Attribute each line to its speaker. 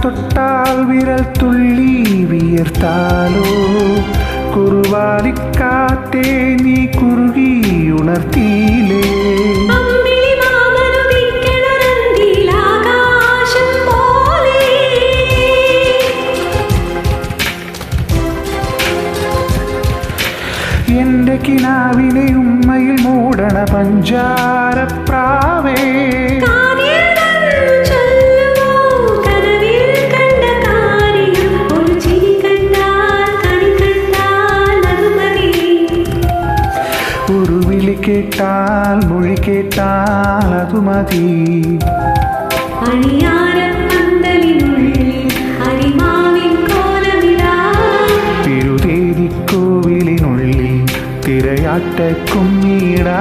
Speaker 1: തൊട്ടാൽ വിരൽ തുള്ളി വിയർത്താലോ കുറുവാലിക്കാറ്റേ നീ കുറുകി ഉണർത്തിയിലേ എന്റെ കിനാവിനെ ഉമ്മയിൽ മൂടണ പഞ്ചാരപ്രാവേ ഒരു വിളി കേട്ടാൽ മൊഴി കേട്ടാൽ അതു മതി തിരുതേരിക്കോവിലിനുള്ളിൽ തിരയാട്ട കുഞ്ഞിടാ